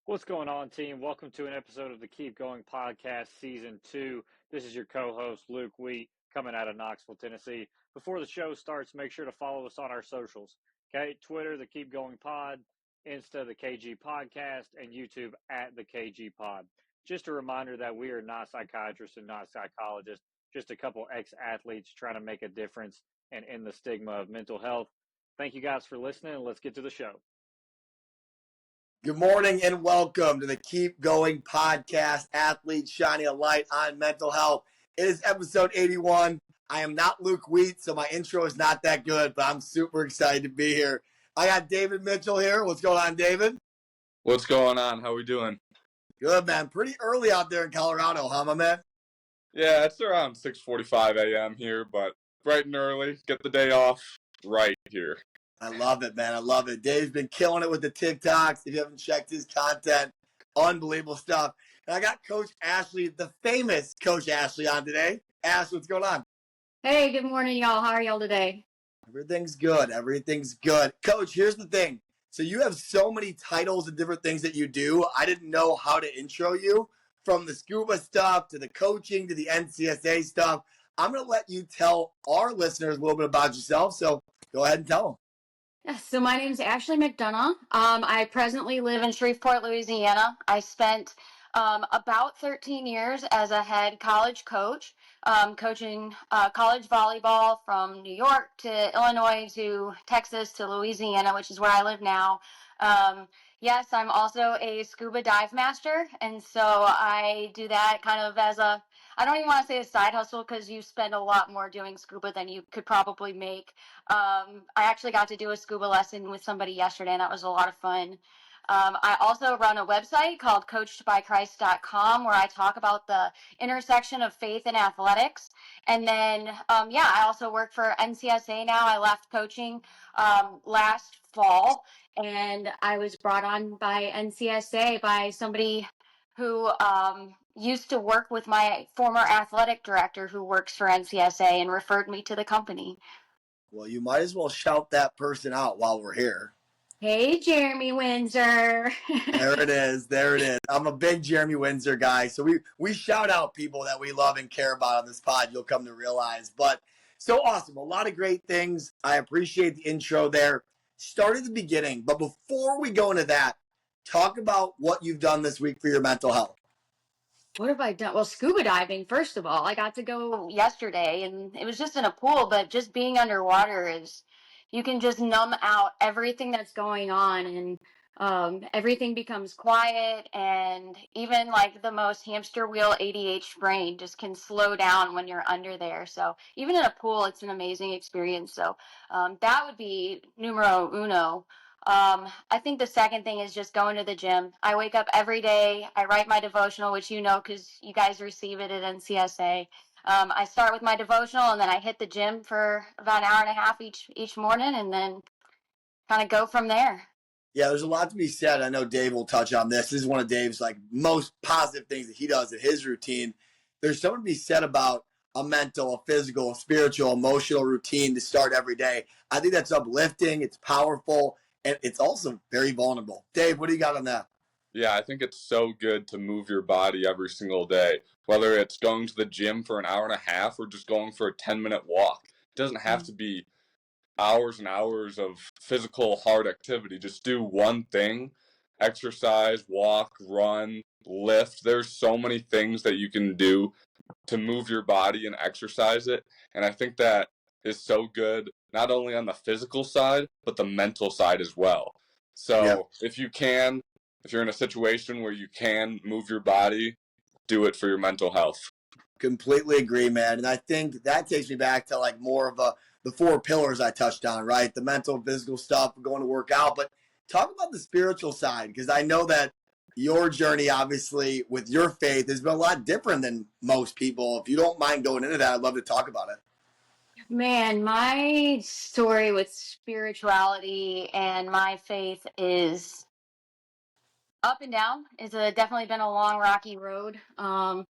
What's going on, team? Welcome to an episode of the Keep Going Podcast, Season 2. This is your co-host, Luke Wheat, coming out of Knoxville, Tennessee. Before the show starts, make sure to follow us on our socials. Okay, Twitter, the Keep Going Pod, Insta, the KG Podcast, and YouTube at the KG Pod. Just a reminder that we are not psychiatrists and not psychologists, just a couple ex-athletes trying to make a difference and end the stigma of mental health. Thank you guys for listening, and let's get to the show. Good morning and welcome to the Keep Going Podcast, Athletes Shining a Light on Mental Health. It is episode 81. I am not Luke Wheat, so my intro is not that good, but I'm super excited to be here. I got David Mitchell here. What's going on, David? What's going on? How we doing? Good, man. Pretty early out there in Colorado, huh, my man? Yeah, it's around 6:45 a.m. here, but bright and early. Get the day off right here. I love it, man. I love it. Dave's been killing it with the TikToks. If you haven't checked his content, unbelievable stuff. And I got Coach Ashley, the famous Coach Ashley, on today. Ash, what's going on? Hey, good morning, y'all. How are y'all today? Everything's good. Everything's good. Coach, here's the thing. So you have so many titles and different things that you do. I didn't know how to intro you, from the scuba stuff to the coaching to the NCSA stuff. I'm going to let you tell our listeners a little bit about yourself. So go ahead and tell them. So my name is Ashley Mcdonough. I presently live in Shreveport, Louisiana. I spent about 13 years as a head college coach, coaching college volleyball from New York to Illinois to Texas to Louisiana, which is where I live now. Yes, I'm also a scuba dive master, and so I do that kind of as a, I don't even want to say a side hustle because you spend a lot more doing scuba than you could probably make. I actually got to do a scuba lesson with somebody yesterday, and that was a lot of fun. I also run a website called coachedbychrist.com where I talk about the intersection of faith and athletics. And then, I also work for NCSA now. I left coaching last fall, and I was brought on by NCSA by somebody who used to work with my former athletic director who works for NCSA and referred me to the company. Well, you might as well shout that person out while we're here. Hey, Jeremy Windsor. There it is. There it is. I'm a big Jeremy Windsor guy. So we shout out people that we love and care about on this pod, you'll come to realize. But so awesome. A lot of great things. I appreciate the intro there. Start at the beginning. But before we go into that, talk about what you've done this week for your mental health. What have I done? Well, scuba diving, first of all. I got to go yesterday, and it was just in a pool, but just being underwater is, you can just numb out everything that's going on, and everything becomes quiet, and even like the most hamster wheel ADH brain just can slow down when you're under there. So even in a pool, it's an amazing experience. So that would be numero uno. I think the second thing is just going to the gym. I wake up every day. I write my devotional, which you know because you guys receive it at NCSA. I start with my devotional, and then I hit the gym for about an hour and a half each morning, and then kind of go from there. Yeah, there's a lot to be said. I know Dave will touch on this. This is one of Dave's most positive things that he does in his routine. There's something to be said about a mental, a physical, a spiritual, emotional routine to start every day. I think that's uplifting. It's powerful. And it's also very vulnerable. Dave, what do you got on that? Yeah, I think it's so good to move your body every single day, whether it's going to the gym for an hour and a half or just going for a 10-minute walk. It doesn't have to be hours and hours of physical hard activity. Just do one thing: exercise, walk, run, lift. There's so many things that you can do to move your body and exercise it. And I think that is so good, not only on the physical side, but the mental side as well. So if you're in a situation where you can move your body, do it for your mental health. Completely agree, man. And I think that takes me back to more of the four pillars I touched on, right? The mental, physical stuff, going to work out. But talk about the spiritual side, because I know that your journey, obviously, with your faith has been a lot different than most people. If you don't mind going into that, I'd love to talk about it. Man, my story with spirituality and my faith is up and down. It's definitely been a long, rocky road. I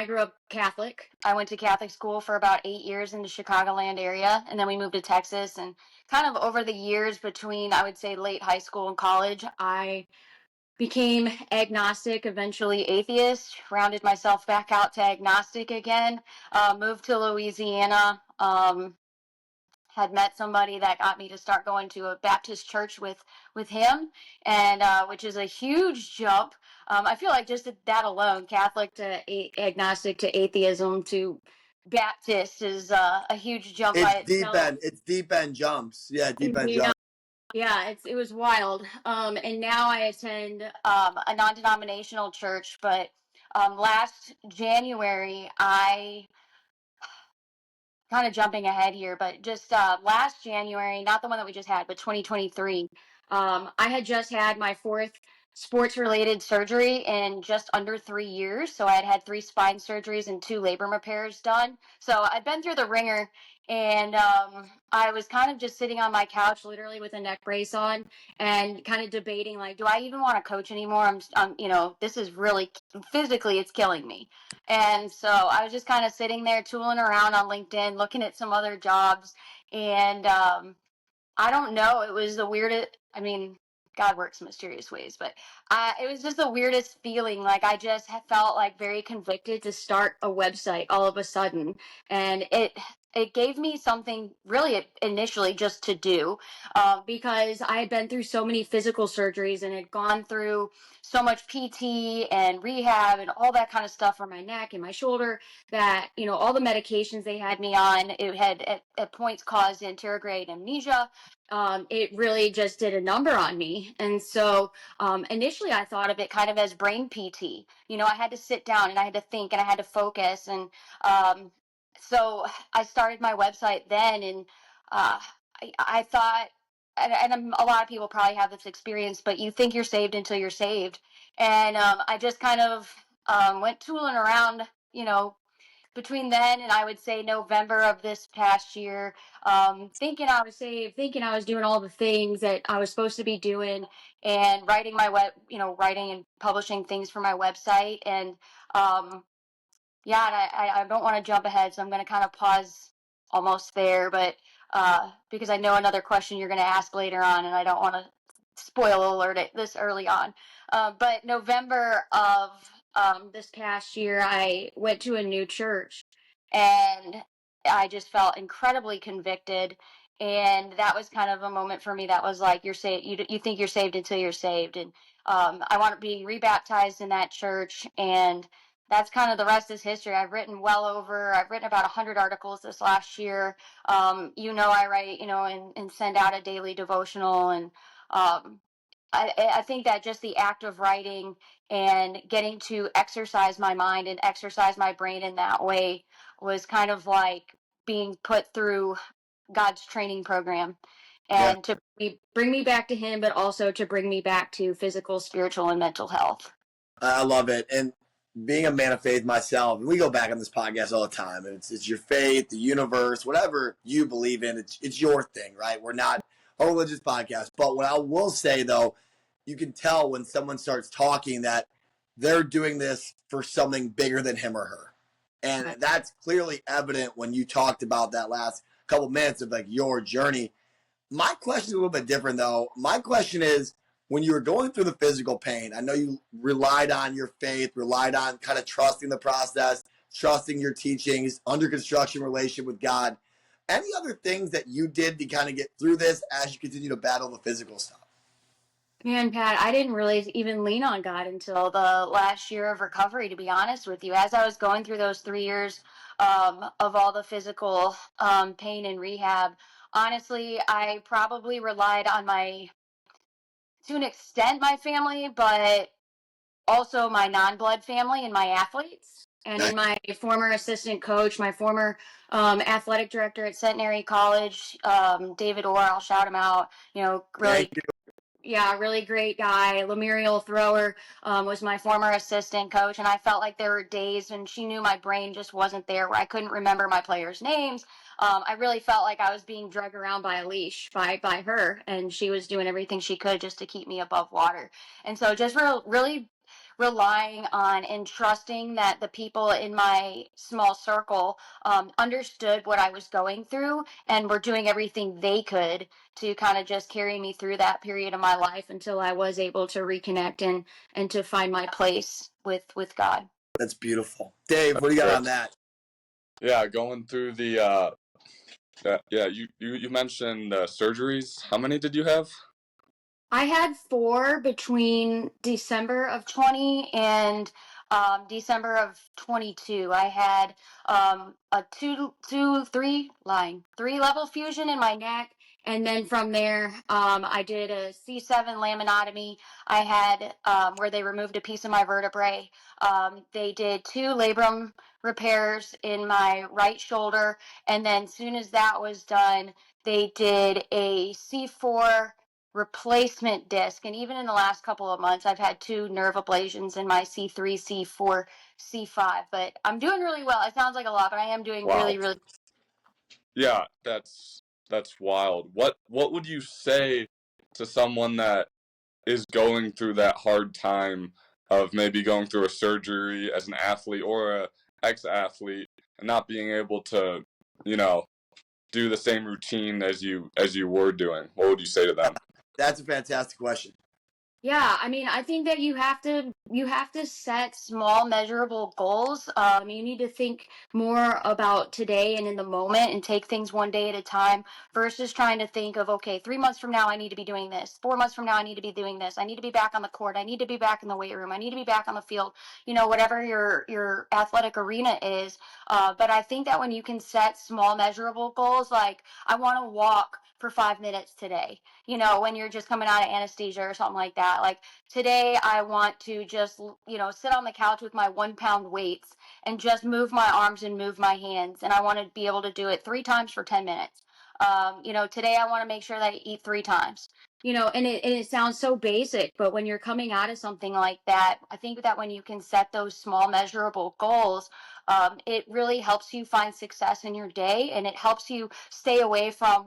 grew up Catholic. I went to Catholic school for about 8 years in the Chicagoland area, and then we moved to Texas. And kind of over the years between, I would say, late high school and college, I became agnostic, eventually atheist, rounded myself back out to agnostic again, moved to Louisiana, had met somebody that got me to start going to a Baptist church with him, and which is a huge jump. I feel like just that alone, Catholic to agnostic to atheism to Baptist, is a huge jump by itself. It's deep end jumps. Yeah, deep end You know, jumps. yeah, it was wild. And now I attend a non-denominational church, but last January I kind of jumping ahead here, but just last January, not the one that we just had, but 2023, I had just had my fourth sports related surgery in just under 3 years. So I had 3 spine surgeries and 2 labrum repairs done. So I've been through the ringer, and I was kind of just sitting on my couch, literally with a neck brace on, and kind of debating, like, do I even want to coach anymore? This is really physically, it's killing me. And so I was just kind of sitting there tooling around on LinkedIn, looking at some other jobs. And I don't know, it was the weirdest. I mean, God works in mysterious ways, but it was just the weirdest feeling. Like I just felt like very convicted to start a website all of a sudden. And it gave me something really initially just to do, because I had been through so many physical surgeries and had gone through so much PT and rehab and all that kind of stuff for my neck and my shoulder, that, all the medications they had me on, it had at points caused anterograde amnesia. It really just did a number on me. And so initially I thought of it kind of as brain PT. I had to sit down and I had to think and I had to focus. And so I started my website then, and I thought, a lot of people probably have this experience, but you think you're saved until you're saved. And I just kind of went tooling around, between then and I would say November of this past year, thinking I was saved, thinking I was doing all the things that I was supposed to be doing, and writing and publishing things for my website. And yeah, and I don't want to jump ahead, so I'm going to kind of pause almost there, but because I know another question you're going to ask later on, and I don't want to spoil alert it this early on. But November of this past year, I went to a new church, and I just felt incredibly convicted. And that was kind of a moment for me that was like, you're saved. You think you're saved until you're saved. And I wound up being rebaptized in that church, and that's kind of the rest is history. I've written about 100 articles this last year. I write, and send out a daily devotional. And I think that just the act of writing and getting to exercise my mind and exercise my brain in that way was kind of like being put through God's training program, Yeah, and to bring me back to Him, but also to bring me back to physical, spiritual, and mental health. I love it. And being a man of faith myself, and we go back on this podcast all the time. It's your faith, the universe, whatever you believe in. It's your thing, right? We're not a religious podcast. But what I will say though, you can tell when someone starts talking that they're doing this for something bigger than him or her. And that's clearly evident when you talked about that last couple minutes of like your journey. My question is a little bit different though. My question is, when you were going through the physical pain, I know you relied on your faith, relied on kind of trusting the process, trusting your teachings, under construction relationship with God. Any other things that you did to kind of get through this as you continue to battle the physical stuff? Man, Pat, I didn't really even lean on God until the last year of recovery, to be honest with you. As I was going through those 3 years of all the physical pain and rehab, honestly, I probably relied on to an extent, my family, but also my non-blood family and my athletes. And in my former assistant coach, my former athletic director at Centenary College, David Orr, I'll shout him out, really. Yeah, really great guy. Lemurial thrower was my former assistant coach, and I felt like there were days when she knew my brain just wasn't there, where I couldn't remember my players' names. I really felt like I was being dragged around by a leash by her, and she was doing everything she could just to keep me above water. And so, just really relying on and trusting that the people in my small circle understood what I was going through and were doing everything they could to kind of just carry me through that period of my life until I was able to reconnect and to find my place with God. That's beautiful. Dave, what do you got on that? Yeah, going through the you mentioned surgeries. How many did you have? I had 4 between December of 20 and December of 22. I had a 3 level fusion in my neck. And then from there, I did a C7 laminotomy. I had where they removed a piece of my vertebrae. They did 2 labrum repairs in my right shoulder. And then soon as that was done, they did a C4 replacement disc. And even in the last couple of months, I've had 2 nerve ablations in my C3, C4, C5. But I'm doing really well. It sounds like a lot, but I am doing Wow. really, really. Yeah, that's wild. What would you say to someone that is going through that hard time of maybe going through a surgery as an athlete or a ex-athlete and not being able to, do the same routine as you were doing? What would you say to them? That's a fantastic question. Yeah, I mean, I think that you have to set small, measurable goals. You need to think more about today and in the moment, and take things one day at a time versus trying to think of, okay, 3 months from now I need to be doing this. 4 months from now I need to be doing this. I need to be back on the court. I need to be back in the weight room. I need to be back on the field. Whatever your athletic arena is. But I think that when you can set small, measurable goals, like I want to walk for 5 minutes today. When you're just coming out of anesthesia or something like that. Like today, I want to just, sit on the couch with my 1 pound weights and just move my arms and move my hands. And I want to be able to do it 3 times for 10 minutes. Today I want to make sure that I eat 3 times. And it sounds so basic, but when you're coming out of something like that, I think that when you can set those small measurable goals, it really helps you find success in your day, and it helps you stay away from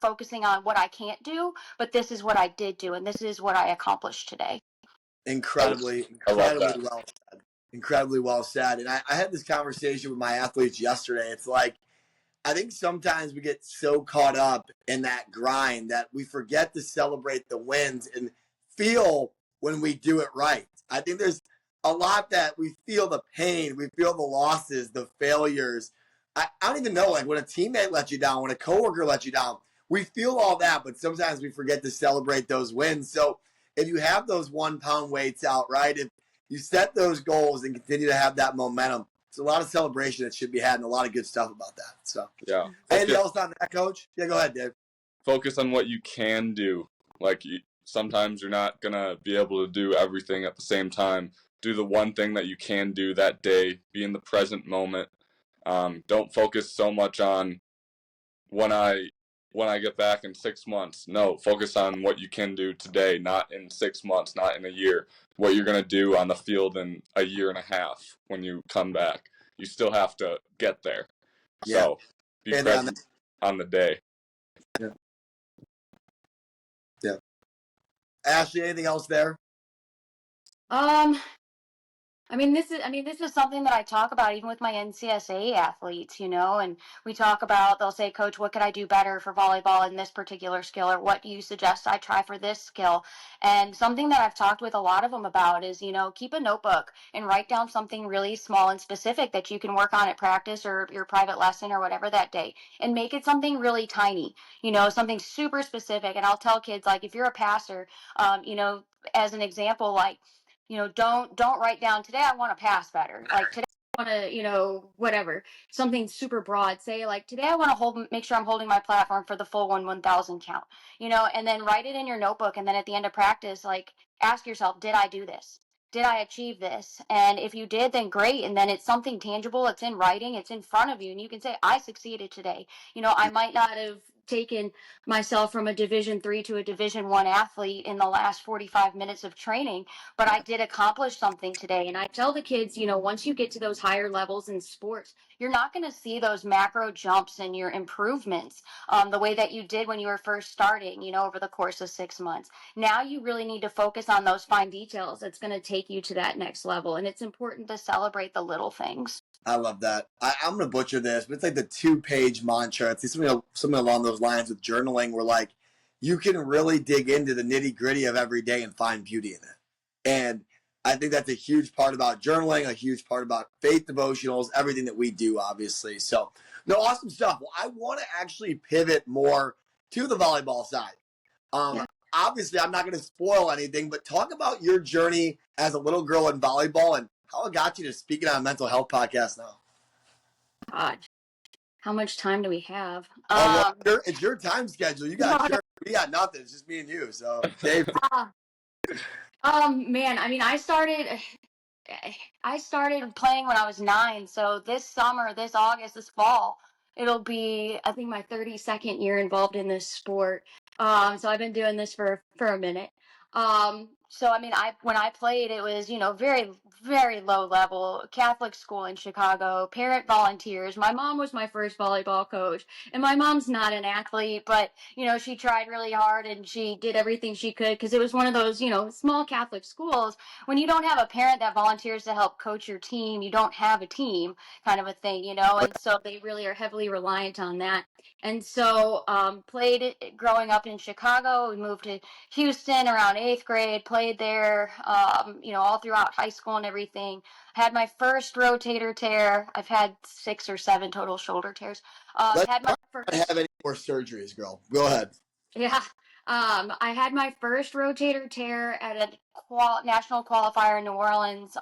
focusing on what I can't do, but this is what I did do, and this is what I accomplished today. Incredibly I love that. well said. Incredibly well said. And I had this conversation with my athletes yesterday. It's like, I think sometimes we get so caught up in that grind that we forget to celebrate the wins and feel when we do it right. I think there's a lot that we feel the pain, we feel the losses, the failures. I don't even know, like when a teammate lets you down, when a coworker lets you down, we feel all that, but sometimes we forget to celebrate those wins. So if you have those 1 pound weights out, right, if you set those goals and continue to have that momentum, it's a lot of celebration that should be had and a lot of good stuff about that. So, Yeah. anything else on that, Coach? Yeah, go ahead, Dave. Focus on what you can do. Like sometimes you're not gonna be able to do everything at the same time. Do the one thing that you can do that day. Be in the present moment. Don't focus so much on when I get back in 6 months. No, focus on what you can do today, not in 6 months, not in a year. What you're gonna do on the field in a year and a half when you come back. You still have to get there. Yeah. So be present on the day. Yeah. Yeah. Ashley, anything else there? This is something that I talk about even with my NCSA athletes, and we talk about, they'll say, Coach, what could I do better for volleyball in this particular skill? Or what do you suggest I try for this skill? And something that I've talked with a lot of them about is, keep a notebook and write down something really small and specific that you can work on at practice or your private lesson or whatever that day, and make it something really tiny, something super specific. And I'll tell kids, like, if you're a passer, as an example, like, don't write down, today I want to pass better. Like, today I want to, whatever, something super broad. Say, like, today I want to make sure I'm holding my platform for the full 1,000 count, and then write it in your notebook. And then at the end of practice, like, ask yourself, did I do this? Did I achieve this? And if you did, then great. And then it's something tangible. It's in writing. It's in front of you. And you can say, I succeeded today. I might not have taken myself from a Division III to a Division I athlete in the last 45 minutes of training, but I did accomplish something today. And I tell the kids, once you get to those higher levels in sports, you're not going to see those macro jumps in your improvements the way that you did when you were first starting, over the course of 6 months. Now you really need to focus on those fine details that's going to take you to that next level. And it's important to celebrate the little things. I love that. I'm going to butcher this, but it's like the 2-page mantra. It's something along those lines with journaling where, like, you can really dig into the nitty-gritty of every day and find beauty in it. And I think that's a huge part about journaling, a huge part about faith devotionals, everything that we do, obviously. So, no, awesome stuff. Well, I want to actually pivot more to the volleyball side. Yeah. Obviously, I'm not going to spoil anything, but talk about your journey as a little girl in volleyball and how it got you to speaking on a mental health podcast now. God, how much time do we have? Well, it's your time schedule. You got sure. We got nothing. It's just me and you. So, Dave. Man, I mean, I started playing when I was 9. So this summer, this August, this fall, it'll be, I think, my 32nd year involved in this sport. So I've been doing this for a minute. So I mean, when I played, it was, very, very low level, Catholic school in Chicago, parent volunteers. My mom was my first volleyball coach, and my mom's not an athlete, but, she tried really hard and she did everything she could because it was one of those, small Catholic schools. When you don't have a parent that volunteers to help coach your team, you don't have a team, kind of a thing, and so they really are heavily reliant on that. And so played it growing up in Chicago. We moved to Houston around 8th grade, played there, all throughout high school and everything. Had my first rotator tear. I've had 6 or 7 total shoulder tears. Had my first. Have any more surgeries, girl? Go ahead. Yeah. I had my first rotator tear at a national qualifier in New Orleans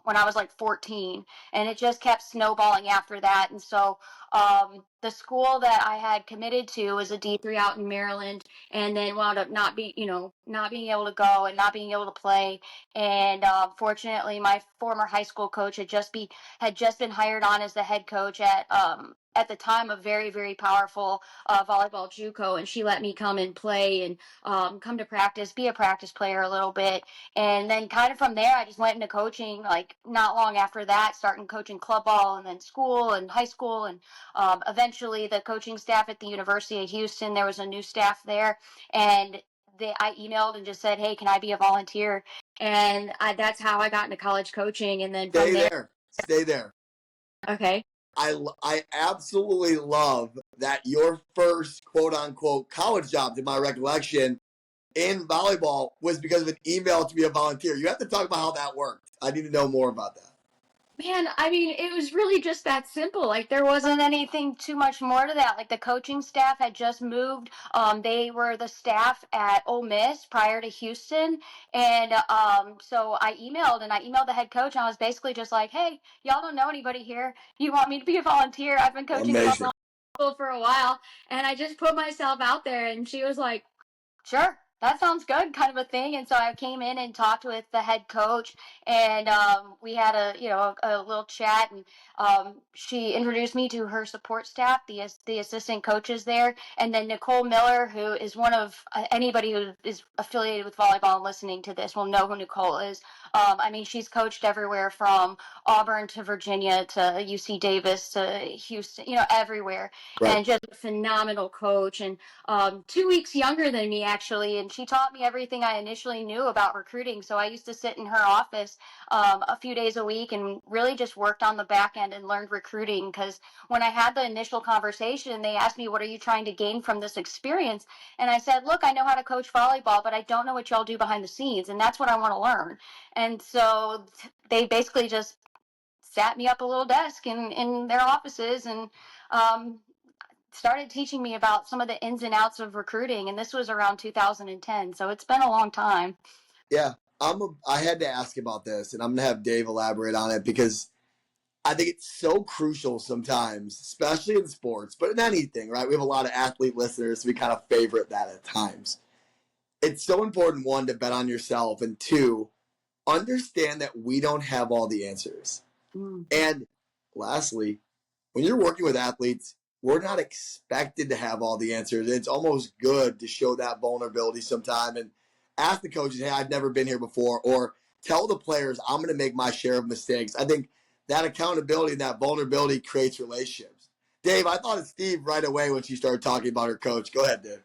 when I was like 14, and it just kept snowballing after that. And so the school that I had committed to was a D3 out in Maryland, and then wound up not being able to go and not being able to play. And fortunately, my former high school coach had just been hired on as the head coach at the time a very, very powerful volleyball JUCO, and she let me come and play and come to practice, be a practice player a little bit. And then kind of from there, I just went into coaching, like not long after that, starting coaching club ball and then school and high school. And eventually the coaching staff at the University of Houston, there was a new staff there. And I emailed and just said, hey, can I be a volunteer? And that's how I got into college coaching. And then Stay there. Okay. I absolutely love that your first quote-unquote college job, to my recollection, in volleyball was because of an email to be a volunteer. You have to talk about how that worked. I need to know more about that. Man, I mean, it was really just that simple. Like, there wasn't anything too much more to that. Like, the coaching staff had just moved. They were the staff at Ole Miss prior to Houston. And so I emailed the head coach, and I was basically just like, hey, y'all don't know anybody here. You want me to be a volunteer? I've been coaching football for a while. And I just put myself out there, and she was like, sure. That sounds good, kind of a thing. And so I came in and talked with the head coach, and we had a little chat, and she introduced me to her support staff, the assistant coaches there, and then Nicole Miller, who is one of anybody who is affiliated with volleyball and listening to this will know who Nicole is. I mean, she's coached everywhere from Auburn to Virginia to UC Davis to Houston, everywhere, right. And just a phenomenal coach, and 2 weeks younger than me, actually, and she taught me everything I initially knew about recruiting. So I used to sit in her office a few days a week and really just worked on the back end and learned recruiting, because when I had the initial conversation, they asked me, what are you trying to gain from this experience? And I said, look, I know how to coach volleyball, but I don't know what y'all do behind the scenes, and that's what I want to learn. And so they basically just sat me up a little desk in their offices and started teaching me about some of the ins and outs of recruiting. And this was around 2010. So it's been a long time. Yeah. I had to ask about this, and I'm going to have Dave elaborate on it, because I think it's so crucial sometimes, especially in sports, but in anything, right? We have a lot of athlete listeners, so we kind of favorite that at times. It's so important, one, to bet on yourself, and two, understand that we don't have all the answers. And lastly, when you're working with athletes, we're not expected to have all the answers. It's almost good to show that vulnerability sometime and ask the coaches, hey, I've never been here before, or tell the players, I'm going to make my share of mistakes. I think that accountability and that vulnerability creates relationships. Dave, I thought of Steve right away when she started talking about her coach. Go ahead, Dave.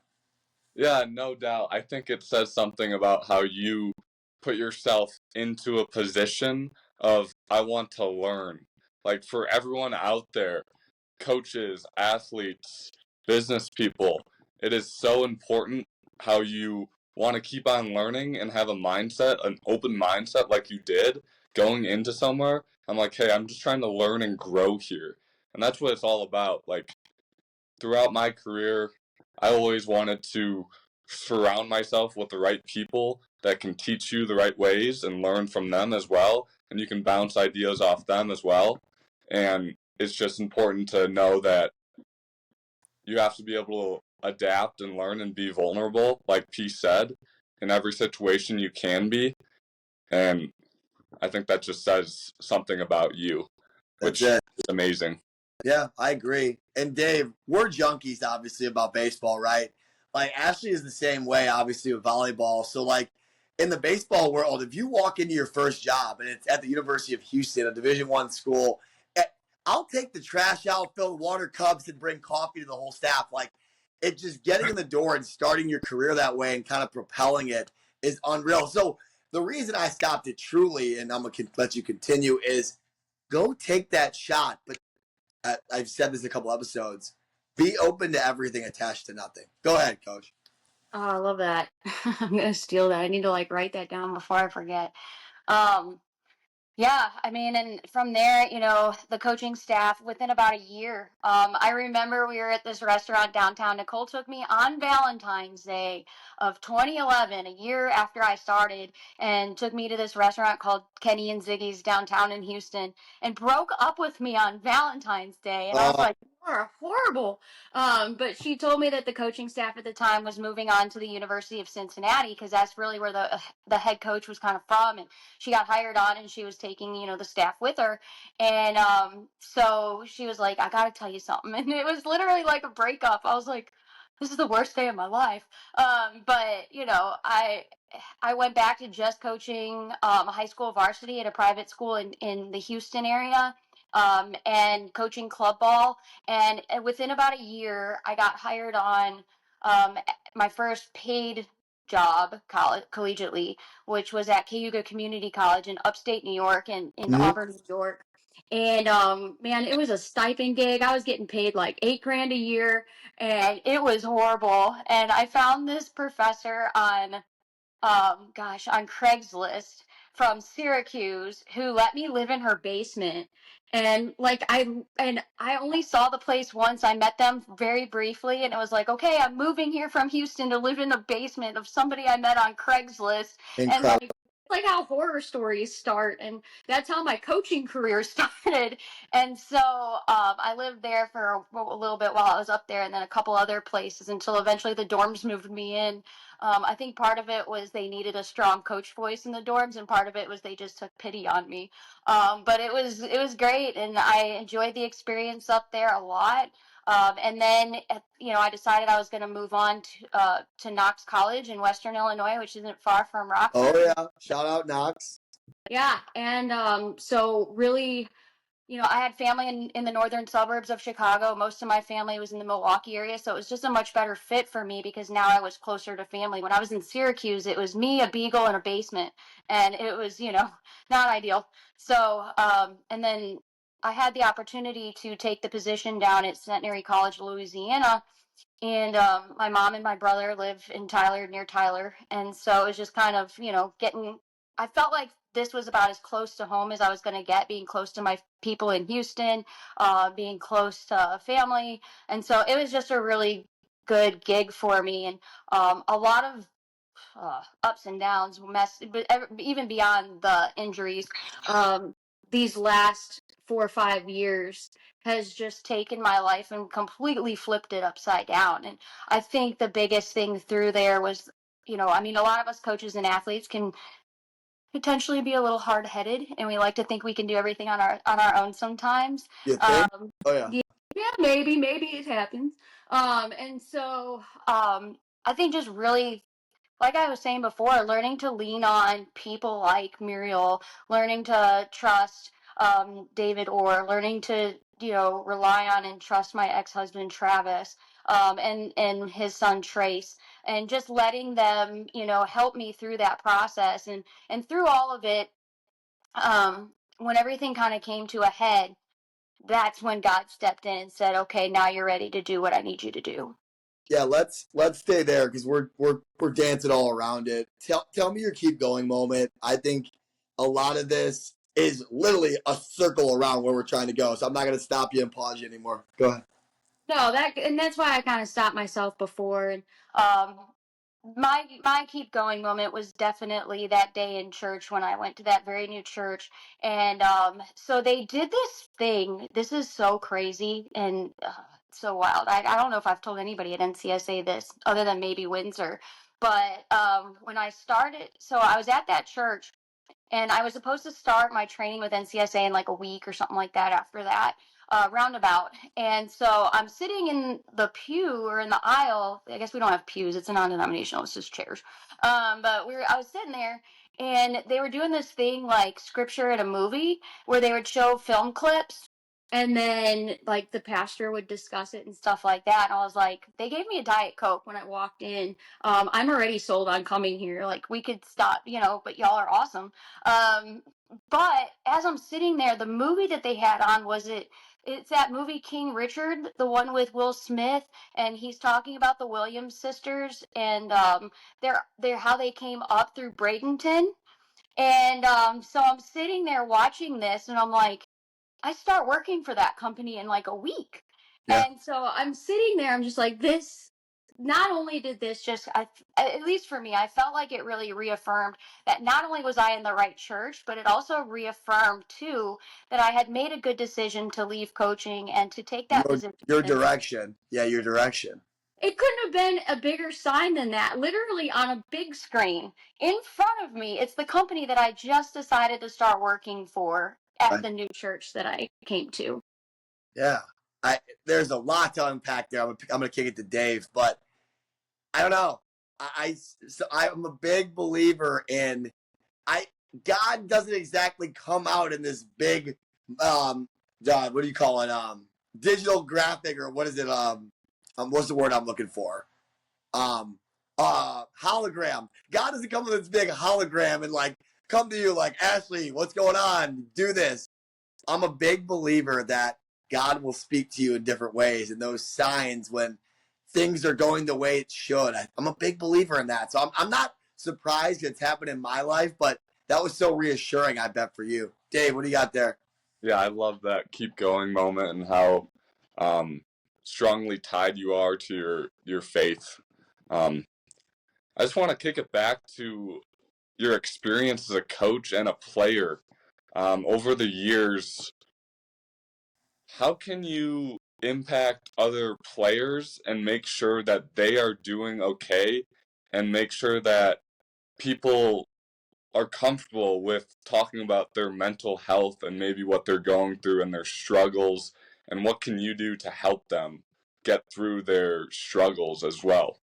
Yeah, no doubt. I think it says something about how you put yourself into a position of, I want to learn. Like for everyone out there, coaches, athletes, business people, it is so important how you want to keep on learning and have a mindset, an open mindset like you did going into somewhere. I'm like, hey, I'm just trying to learn and grow here. And that's what it's all about. Like throughout my career, I always wanted to surround myself with the right people that can teach you the right ways and learn from them as well. And you can bounce ideas off them as well. And it's just important to know that you have to be able to adapt and learn and be vulnerable, like P said, in every situation you can be. And I think that just says something about you, That's which it. is amazing. Yeah, I agree. And Dave, we're junkies, obviously, about baseball, right? Like, Ashley is the same way, obviously, with volleyball. So, like, in the baseball world, if you walk into your first job and it's at the University of Houston, a Division I school, I'll take the trash out, fill the water cups, and bring coffee to the whole staff. Like, it just getting in the door and starting your career that way and kind of propelling it is unreal. So, the reason I stopped it truly, and I'm going to let you continue, is go take that shot. But I've said this a couple episodes. Be open to everything attached to nothing. Go ahead, coach. Oh, I love that. I'm gonna steal that. I need to like write that down before I forget. Um, Yeah, I mean, and from there, the coaching staff within about a year. I remember we were at this restaurant downtown. Nicole took me on Valentine's Day of 2011, a year after I started, and took me to this restaurant called Kenny and Ziggy's downtown in Houston, and broke up with me on Valentine's Day. And I was like, "You are horrible." But she told me that the coaching staff at the time was moving on to the University of Cincinnati because that's really where the head coach was kind of from, and she got hired on and she was taking, the staff with her. And so she was like, I got to tell you something. And it was literally like a breakup. I was like, this is the worst day of my life. But, I went back to just coaching high school varsity at a private school in the Houston area. And coaching club ball. And within about a year, I got hired on my first paid job collegiately, which was at Cayuga Community College in upstate New York and in Mhm. Auburn, New York. And man, it was a stipend gig. I was getting paid like $8,000 a year, and it was horrible. And I found this professor on Craigslist from Syracuse who let me live in her basement. And I only saw the place once. I met them very briefly, and it was like, okay, I'm moving here from Houston to live in the basement of somebody I met on Craigslist. And Incredible. like how horror stories start, and that's how my coaching career started. And so I lived there for a little bit while I was up there, and then a couple other places until eventually the dorms moved me in. I think part of it was they needed a strong coach voice in the dorms, and part of it was they just took pity on me. But it was great, and I enjoyed the experience up there a lot. And then, I decided I was going to move on to Knox College in Western Illinois, which isn't far from Rockford. Oh, yeah. Shout out, Knox. Yeah, and so really, I had family in the northern suburbs of Chicago. Most of my family was in the Milwaukee area, so it was just a much better fit for me because now I was closer to family. When I was in Syracuse, it was me, a beagle, and a basement, and it was, not ideal. So, and then I had the opportunity to take the position down at Centenary College, Louisiana, and my mom and my brother live in Tyler, near Tyler. And so it was just kind of, I felt like this was about as close to home as I was going to get, being close to my people in Houston, being close to family. And so it was just a really good gig for me. And a lot of ups and downs, but even beyond the injuries, these last 4 or 5 years has just taken my life and completely flipped it upside down. And I think the biggest thing through there was, I mean, a lot of us coaches and athletes can potentially be a little hard-headed, and we like to think we can do everything on our own sometimes. You think? Um, Oh, yeah. Yeah, maybe it happens. And so I think just really, like I was saying before, learning to lean on people like Muriel, learning to trust David, or learning to rely on and trust my ex-husband Travis, and his son Trace, and just letting them help me through that process, and through all of it, when everything kind of came to a head, that's when God stepped in and said, "Okay, now you're ready to do what I need you to do." Yeah, let's stay there because we're dancing all around it. Tell me your keep going moment. I think a lot of this is literally a circle around where we're trying to go. So I'm not going to stop you and pause you anymore. Go ahead. No, that's why I kind of stopped myself before. And um, my keep going moment was definitely that day in church when I went to that very new church, and so they did this thing. This is so crazy and so wild. I don't know if I've told anybody at NCSA this other than maybe Windsor, but when I started, so I was at that church. And I was supposed to start my training with NCSA in like a week or something like that after that, roundabout. And so I'm sitting in the pew or in the aisle. I guess we don't have pews. It's a non-denominational. It's just chairs. But I was sitting there, and they were doing this thing like scripture in a movie where they would show film clips, and then like the pastor would discuss it and stuff like that. And I was like, they gave me a Diet Coke when I walked in. I'm already sold on coming here. Like, we could stop, but y'all are awesome. Um, but as I'm sitting there, the movie that they had on it's that movie King Richard, the one with Will Smith, and he's talking about the Williams sisters, and they're how they came up through Bradenton. And so I'm sitting there watching this, and I'm like, I start working for that company in like a week. Yeah. And so I'm sitting there, I'm just like, this, not only did this just, at least for me, I felt like it really reaffirmed that not only was I in the right church, but it also reaffirmed too that I had made a good decision to leave coaching and to take that position. Your direction. Yeah, your direction. It couldn't have been a bigger sign than that. Literally on a big screen in front of me, it's the company that I just decided to start working for at Right. the new church that I came to. Yeah. There's a lot to unpack there. I'm gonna kick it to Dave, but I don't know. I'm a big believer in I God doesn't exactly come out in this big what do you call it, digital graphic, or what is it, what's the word I'm looking for, um hologram. God doesn't come with this big hologram and like come to you like, Ashley, what's going on, do this. I'm a big believer that God will speak to you in different ways, and those signs when things are going the way it should. I'm a big believer in that. So I'm not surprised it's happened in my life, but that was so reassuring, I bet, for you. Dave, what do you got there? Yeah, I love that keep going moment and how strongly tied you are to your faith. Um, I just want to kick it back to your experience as a coach and a player. Over the years, how can you impact other players and make sure that they are doing okay, and make sure that people are comfortable with talking about their mental health and maybe what they're going through and their struggles, and what can you do to help them get through their struggles as well?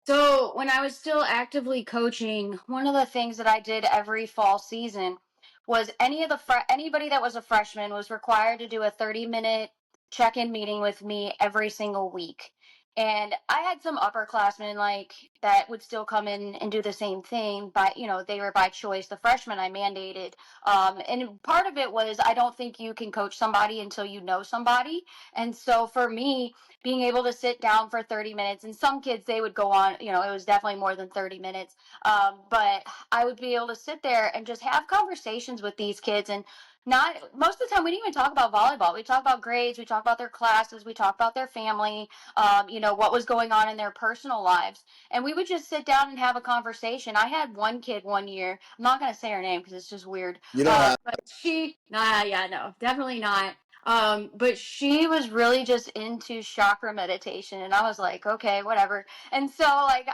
So when I was still actively coaching, one of the things that I did every fall season was anybody that was a freshman was required to do a 30-minute check-in meeting with me every single week. And I had some upperclassmen like that would still come in and do the same thing, but they were by choice. The freshmen I mandated, and part of it was I don't think you can coach somebody until you know somebody. And so for me, being able to sit down for 30 minutes, and some kids, they would go on, it was definitely more than 30 minutes. But I would be able to sit there and just have conversations with these kids. And not most of the time, we didn't even talk about volleyball. We talk about grades, we talk about their classes, we talk about their family, what was going on in their personal lives. And we would just sit down and have a conversation. I had one kid one year, I'm not going to say her name because it's just weird. You don't have. But she, nah, yeah, no, definitely not. But she was really just into chakra meditation, and I was like, okay, whatever. And so, like,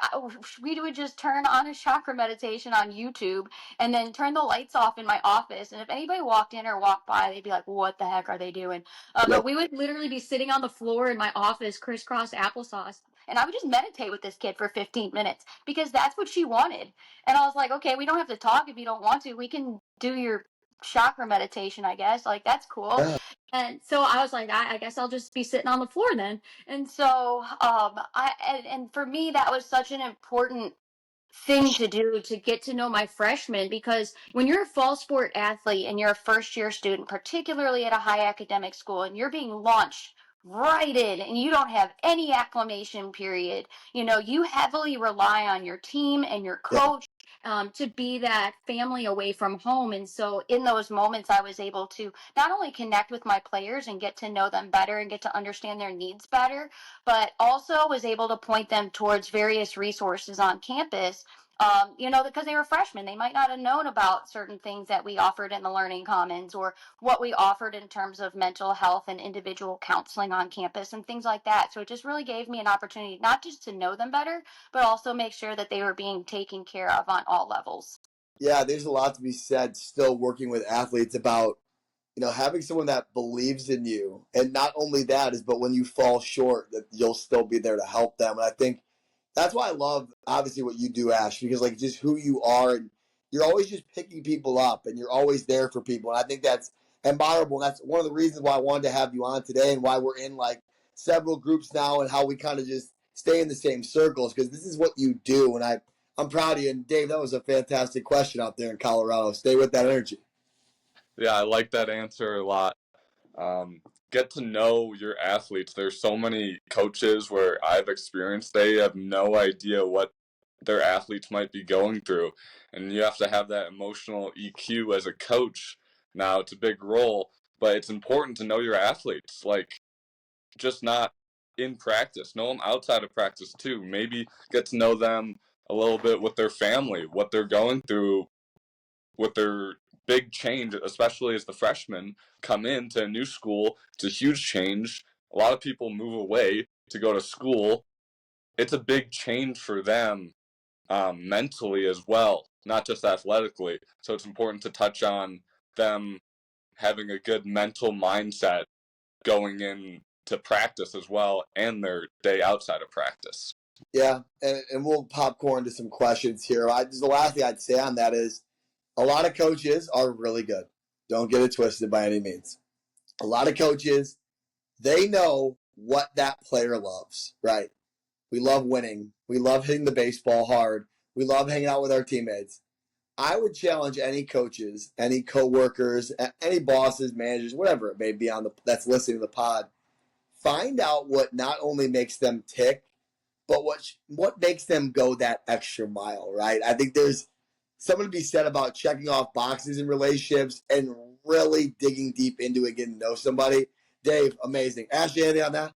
we would just turn on a chakra meditation on YouTube, and then turn the lights off in my office. And if anybody walked in or walked by, they'd be like, what the heck are they doing? But Yep. we would literally be sitting on the floor in my office, crisscross applesauce, and I would just meditate with this kid for 15 minutes because that's what she wanted. And I was like, okay, we don't have to talk if you don't want to. We can do your chakra meditation, I guess. Like, that's cool. Yeah. And so I was like, I guess I'll just be sitting on the floor then. And so, and for me, that was such an important thing to do to get to know my freshmen, because when you're a fall sport athlete and you're a first year student, particularly at a high academic school, and you're being launched right in and you don't have any acclimation period, you heavily rely on your team and your Yeah. coach to be that family away from home. And so in those moments, I was able to not only connect with my players and get to know them better and get to understand their needs better, but also was able to point them towards various resources on campus. Because they were freshmen, they might not have known about certain things that we offered in the Learning Commons, or what we offered in terms of mental health and individual counseling on campus and things like that. So it just really gave me an opportunity not just to know them better, but also make sure that they were being taken care of on all levels. Yeah, there's a lot to be said still working with athletes about, having someone that believes in you. And not only that is, but when you fall short, that you'll still be there to help them. And I think that's why I love obviously what you do, Ash, because like just who you are, and you're always just picking people up and you're always there for people. And I think that's admirable. And that's one of the reasons why I wanted to have you on today, and why we're in like several groups now, and how we kind of just stay in the same circles, because this is what you do. And I'm proud of you. And Dave, that was a fantastic question out there in Colorado. Stay with that energy. Yeah, I like that answer a lot. Um, get to know your athletes. There's so many coaches where I've experienced, they have no idea what their athletes might be going through. And you have to have that emotional EQ as a coach. Now, it's a big role, but it's important to know your athletes. Like, just not in practice. Know them outside of practice, too. Maybe get to know them a little bit with their family, what they're going through with their big change, especially as the freshmen come into a new school. It's a huge change. A lot of people move away to go to school. It's a big change for them, mentally as well, not just athletically. So it's important to touch on them having a good mental mindset going in to practice as well, and their day outside of practice. Yeah, and we'll popcorn to some questions here. The last thing I'd say on that is a lot of coaches are really good. Don't get it twisted by any means. A lot of coaches, they know what that player loves, right? We love winning. We love hitting the baseball hard. We love hanging out with our teammates. I would challenge any coaches, any coworkers, any bosses, managers, whatever it may be that's listening to the pod. Find out what not only makes them tick, but what makes them go that extra mile, right? I think there's something to be said about checking off boxes in relationships and really digging deep into it, getting to know somebody. Dave, amazing. Ashley, anything on that?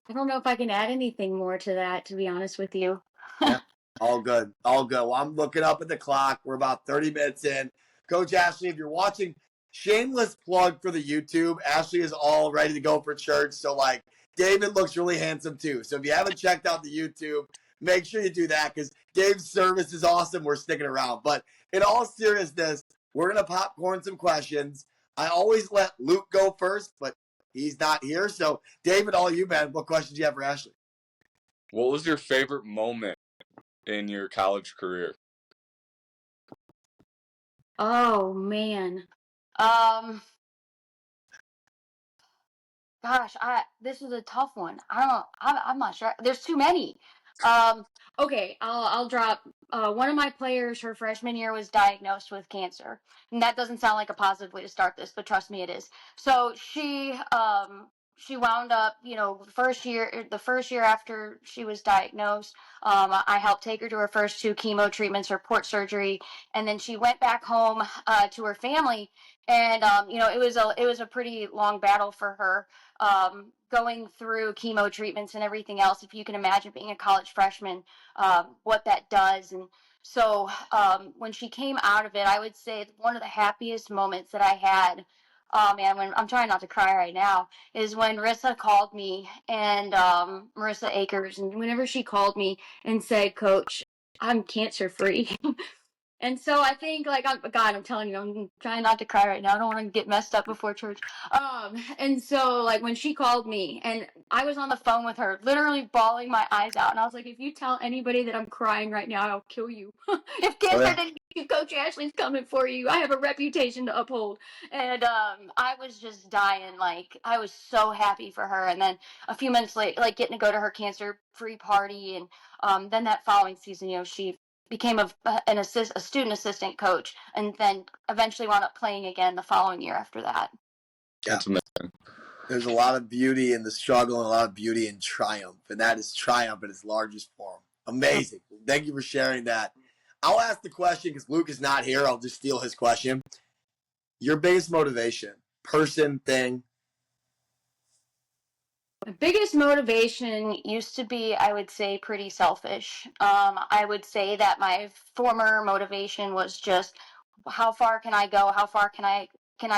I don't know if I can add anything more to that, to be honest with you. Yeah, all good. All good. Well, I'm looking up at the clock. We're about 30 minutes in. Coach Ashley, if you're watching, shameless plug for the YouTube. Ashley is all ready to go for church. So, like, David looks really handsome too. So, if you haven't checked out the YouTube, make sure you do that, because Dave's service is awesome. We're sticking around. But in all seriousness, we're going to popcorn some questions. I always let Luke go first, but he's not here. So, David, all you, man, what questions do you have for Ashley? What was your favorite moment in your college career? Oh man. Gosh, this is a tough one. I'm not sure. There's too many. Okay, I'll drop. One of my players, her freshman year, was diagnosed with cancer, and that doesn't sound like a positive way to start this, but trust me, it is. So she wound up, the first year after she was diagnosed, I helped take her to her first two chemo treatments, her port surgery, and then she went back home to her family, and it was a pretty long battle for her, going through chemo treatments and everything else. If you can imagine being a college freshman, what that does. And so when she came out of it, I would say one of the happiest moments that I had oh man, when I'm trying not to cry right now, is when Marissa called me and Marissa Akers, and whenever she called me and said, Coach, I'm cancer free. And so I think, like, I'm telling you, I'm trying not to cry right now. I don't want to get messed up before church. And so, like, when she called me and I was on the phone with her, literally bawling my eyes out, and I was like, if you tell anybody that I'm crying right now, I'll kill you. If cancer didn't get you, Coach Ashley's coming for you. I have a reputation to uphold. And I was just dying. Like, I was so happy for her. And then a few minutes later, like, getting to go to her cancer-free party, and then that following season, she became a student assistant coach, and then eventually wound up playing again the following year after that. Yeah. That's amazing. There's a lot of beauty in the struggle and a lot of beauty in triumph, and that is triumph in its largest form. Amazing. Thank you for sharing that. I'll ask the question because Luke is not here. I'll just steal his question. Your biggest motivation, person, thing? My biggest motivation used to be, I would say, pretty selfish. I would say that my former motivation was just how far can I go? How far can I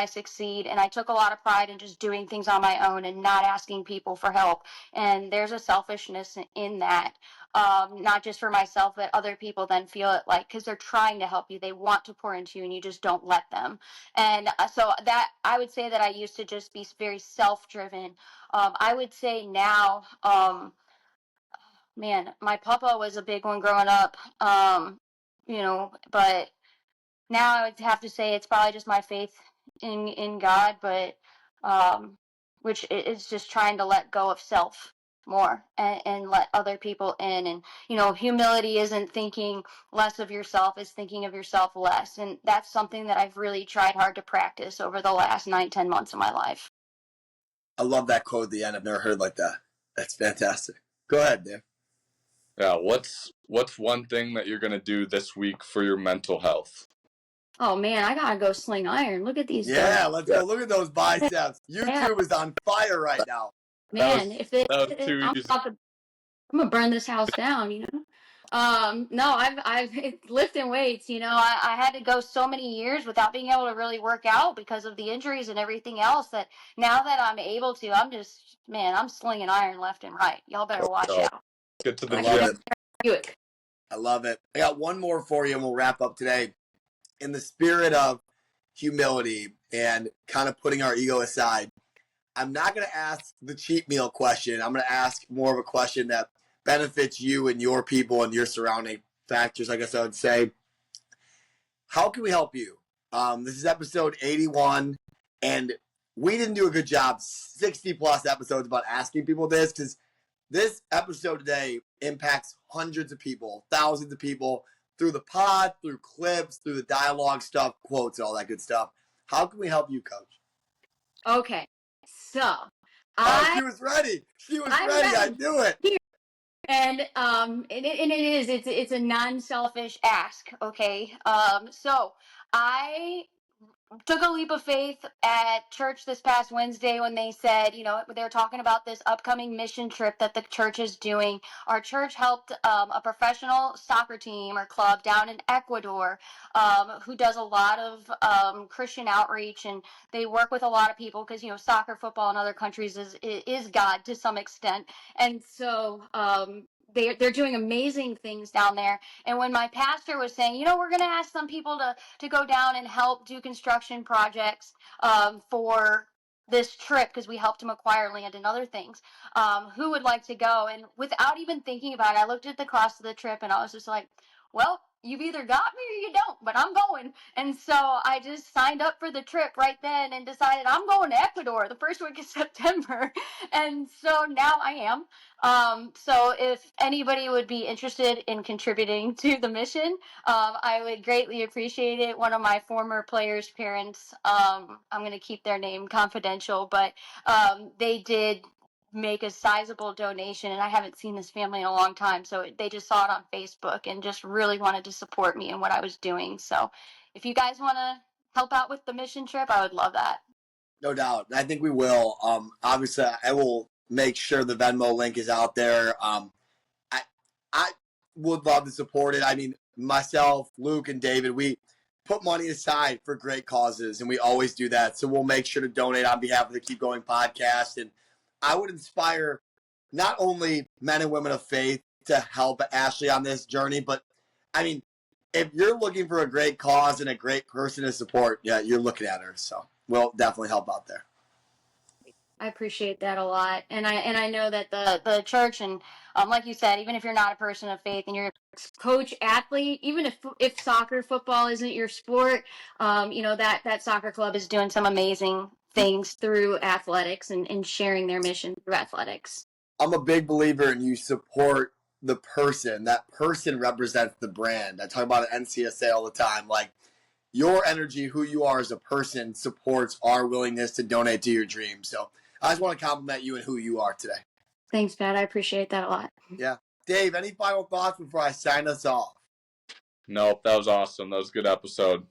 succeed? And I took a lot of pride in just doing things on my own and not asking people for help. And there's a selfishness in that. Not just for myself, but other people then feel it like, because they're trying to help you, they want to pour into you, and you just don't let them. And so that I would say that I used to just be very self-driven. I would say now, man, my papa was a big one growing up, but now I would have to say it's probably just my faith in God, but which is just trying to let go of self more and let other people in. And humility isn't thinking less of yourself, it's thinking of yourself less. And that's something that I've really tried hard to practice over the last 9-10 months of my life. I love that quote at the end. I've never heard like that. That's fantastic. Go ahead, Dave. Yeah, what's one thing that you're gonna do this week for your mental health? Oh man, I gotta go sling iron. Look at these. Yeah, let's go. Look at those biceps. YouTube is on fire right now. Man, I'm gonna burn this house down. No, I've lifting weights. I had to go so many years without being able to really work out because of the injuries and everything else. That now that I'm able to, I'm slinging iron left and right. Y'all better watch out. Get to the gym. Buick. I love it. I got one more for you, and we'll wrap up today. In the spirit of humility and kind of putting our ego aside, I'm not going to ask the cheat meal question. I'm going to ask more of a question that benefits you and your people and your surrounding factors, I guess I would say. How can we help you? This is episode 81, and we didn't do a good job 60-plus episodes about asking people this, because this episode today impacts hundreds of people, thousands of people, through the pod, through clips, through the dialogue stuff, quotes, all that good stuff. How can we help you, Coach? Okay, so she was ready. She was ready. I knew it. And it's a non-selfish ask. Okay, so I took a leap of faith at church this past Wednesday when they said, they were talking about this upcoming mission trip that the church is doing. Our church helped a professional soccer team or club down in Ecuador who does a lot of Christian outreach, and they work with a lot of people because, soccer, football in other countries is God to some extent. And so they're doing amazing things down there. And when my pastor was saying, we're going to ask some people to go down and help do construction projects for this trip, because we helped him acquire land and other things, who would like to go? And without even thinking about it, I looked at the cost of the trip and I was just like, well, you've either got me or you don't, but I'm going. And so I just signed up for the trip right then and decided I'm going to Ecuador the first week of September. And so now I am. So if anybody would be interested in contributing to the mission, I would greatly appreciate it. One of my former players' parents, I'm going to keep their name confidential, but they did make a sizable donation, and I haven't seen this family in a long time, so they just saw it on Facebook and just really wanted to support me in what I was doing. So if you guys want to help out with the mission trip, I would love that. No doubt. I think we will. Obviously, I will make sure the Venmo link is out there. I would love to support it. I mean, myself, Luke, and David, we put money aside for great causes, and we always do that. So we'll make sure to donate on behalf of the Keep Going podcast. And I would inspire not only men and women of faith to help Ashley on this journey, but I mean, if you're looking for a great cause and a great person to support, yeah, you're looking at her. So we'll definitely help out there. I appreciate that a lot, and I know that the church and like you said, even if you're not a person of faith and you're a coach athlete, even if soccer football isn't your sport, that soccer club is doing some amazing things through athletics and sharing their mission through athletics. I'm a big believer in you support the person. That person represents the brand. I talk about it NCSA all the time. Like, your energy, who you are as a person, supports our willingness to donate to your dreams. So I just want to compliment you and who you are today. Thanks, Pat. I appreciate that a lot. Yeah. Dave, any final thoughts before I sign us off? Nope, that was awesome. That was a good episode.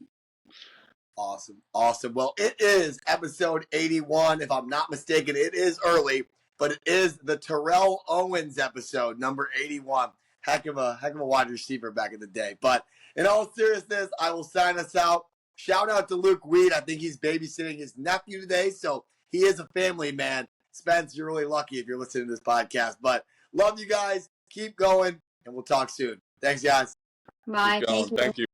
Awesome. Well, it is episode 81. If I'm not mistaken, it is early, but it is the Terrell Owens episode, number 81. Heck of a wide receiver back in the day. But in all seriousness, I will sign us out. Shout out to Luke Weed. I think he's babysitting his nephew today, so he is a family man. Spence, you're really lucky if you're listening to this podcast. But love you guys. Keep going, and we'll talk soon. Thanks, guys. Bye. Thank you.